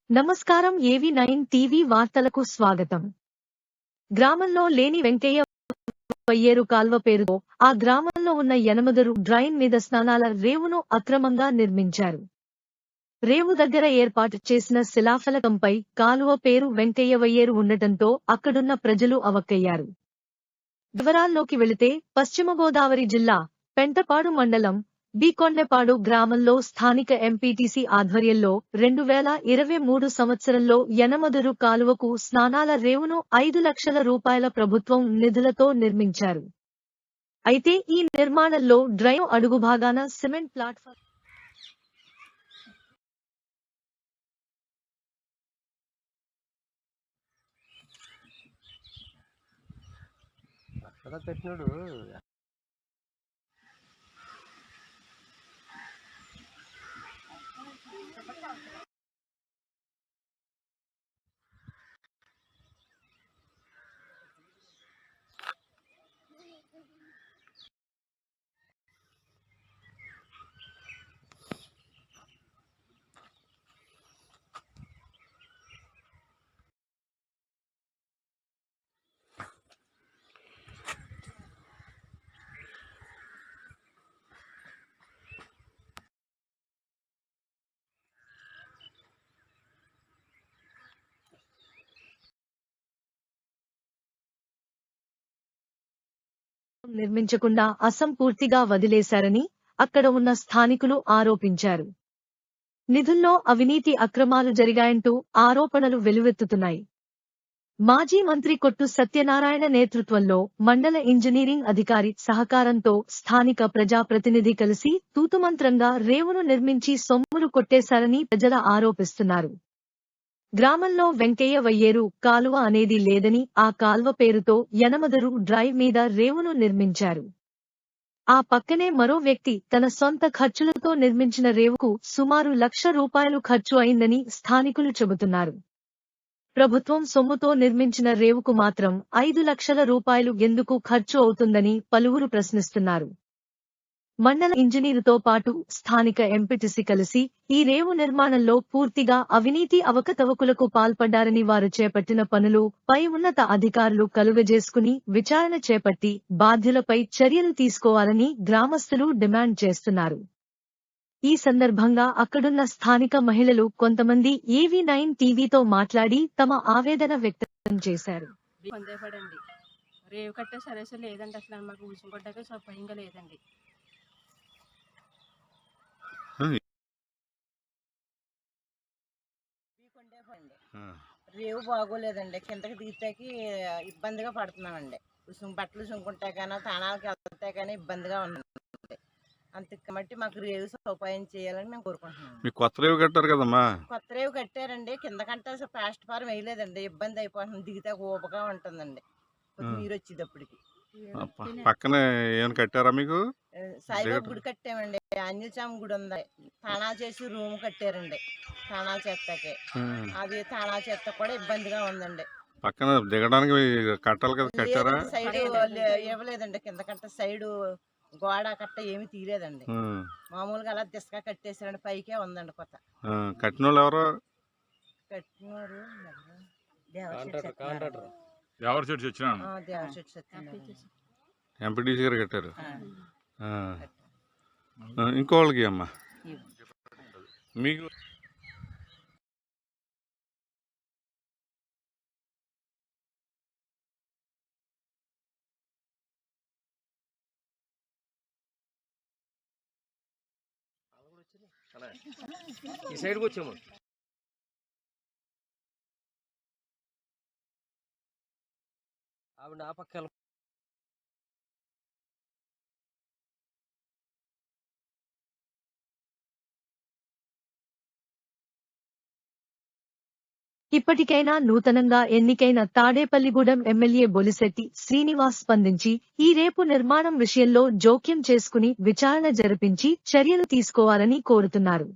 నమస్కారం. AV9 TV వార్తలకు స్వాగతం. గ్రామంలో లేని వెంకయ్య వయ్యేరు కాల్వ పేరుతో ఆ గ్రామంలో ఉన్న యనమదురు డ్రైన్ మీద స్నానాల రేవును అక్రమంగా నిర్మించారు. రేవు దగ్గర ఏర్పాటు చేసిన శిలాఫలకంపై కాలువ పేరు వెంకయ్య వయ్యేరు ఉండటంతో అక్కడున్న ప్రజలు అవక్కయ్యారు. వివరాల్లోకి వెళితే పశ్చిమ గోదావరి జిల్లా పెంటపాడు మండలం బి.కొండెపాడు గ్రామంలో స్థానిక ఎంపీటీసీ ఆధ్వర్యంలో 2023 సంవత్సరంలో యనమదురు కాలువకు స్నానాల రేవును 5 లక్షల రూపాయల ప్రభుత్వం నిధులతో నిర్మించారు. అయితే ఈ నిర్మాణంలో డ్రైన్ అడుగు భాగాన సిమెంట్ ప్లాట్ఫామ్ పెట్టినాడు. నిర్మించకుండా అసంపూర్తిగా వదిలేశారని అక్కడ ఉన్న స్థానికులు ఆరోపించారు. నిధుల్లో అవినీతి అక్రమాలు జరిగాయంటూ ఆరోపణలు వెలువెత్తుతున్నాయి. మాజీ మంత్రి కొట్టు సత్యనారాయణ నేతృత్వంలో మండల ఇంజనీరింగ్ అధికారి సహకారంతో స్థానిక ప్రజాప్రతినిధి కలిసి తూతుమంత్రంగా రేవును నిర్మించి సొమ్ములు కొట్టేశారని ప్రజలు ఆరోపిస్తున్నారు. గ్రామంలో వెంకయ్య వయ్యేరు కాలువ అనేది లేదని ఆ కాల్వ పేరుతో యనమదురు డ్రైవ్ మీద రేవును నిర్మించారు. ఆ పక్కనే మరో వ్యక్తి తన సొంత ఖర్చులతో నిర్మించిన రేవుకు సుమారు ₹1,00,000 ఖర్చు అయిందని స్థానికులు చెబుతున్నారు. ప్రభుత్వం సొమ్ముతో నిర్మించిన రేవుకు మాత్రం ₹5 లక్షల ఎందుకు ఖర్చు అవుతుందని పలువురు ప్రశ్నిస్తున్నారు. మండల ఇంజనీరుతో పాటు స్థానిక ఎంపీటీసీ కలిసి ఈ రేవు నిర్మాణంలో పూర్తిగా అవినీతి అవకతవకలకు పాల్పడ్డారని వారు చేపట్టిన పనులు పై ఉన్నత అధికారులు కలుగజేసుకుని విచారణ చేపట్టి బాధ్యులపై చర్యలు తీసుకోవాలని గ్రామస్తులు డిమాండ్ చేస్తున్నారు. ఈ సందర్భంగా అక్కడున్న స్థానిక మహిళలు కొంతమంది AV9 టీవీతో మాట్లాడి తమ ఆవేదన వ్యక్తం చేశారు. రేవు కట్టే సరే లేదండి, అసలు మాకు ఊసుకొట్టక సౌకర్యంగా లేదండి. రేవు బాగోలేదండి, కిందకి దిగితేకి ఇబ్బందిగా పడుతున్నామండి. బట్టలు చుంకుంటే కానీ తాణాలకు వెళ్తే కానీ ఇబ్బందిగా ఉందండి. అంతే కాబట్టి మాకు రేవు సౌపాయం చేయాలని మేము కోరుకుంటున్నాం. మీకు కొత్త రేవు కట్టారు కదమ్మా? కొత్త రేవు కట్టారండి, కిందకంటే అసలు ప్లాస్ట్ ఫారం వేయలేదండి. ఇబ్బంది అయిపోతుంది, దిగితే ఊపగా ఉంటుందండి నీరు వచ్చేటప్పటికి. పక్కనే ఏమైనా కట్టారా మీకు? సాయిబాబు గుడి కట్టామండి, ఆంజనేయస్వామి గుడి ఉంది, తాణా చేసి రూమ్ కట్టారండి. తాణా చెత్తకి అది తాణా చెత్త కూడా ఇబ్బందిగా ఉందండి. పక్కన దిగడానికి కట్టాలి కదా, కట్టారా? సైడ్ ఇవ్వలేదండి, కిందకంటే సైడ్ గోడ కట్ట ఏమి తీయలేదండి. మామూలుగా అలా దిశగా కట్టేసారండి, పైకే ఉందండి కొత్త. కట్టిన వాళ్ళు ఎవరు? కట్టినవారు ఎంపీటీసీ గారు కట్టారు. ఇంకోళ్ళకి అమ్మా మీకు ఈ సైడ్కి వచ్చాము. ఆవిడ ఆ పక్క ఇప్పటికైనా నూతనంగా ఎన్నికైన తాడేపల్లిగూడెం ఎమ్మెల్యే బొలిశెట్టి శ్రీనివాస్ స్పందించి ఈ రేపు నిర్మాణం విషయంలో జోక్యం చేసుకుని విచారణ జరిపించి చర్యలు తీసుకోవాలని కోరుతున్నారు.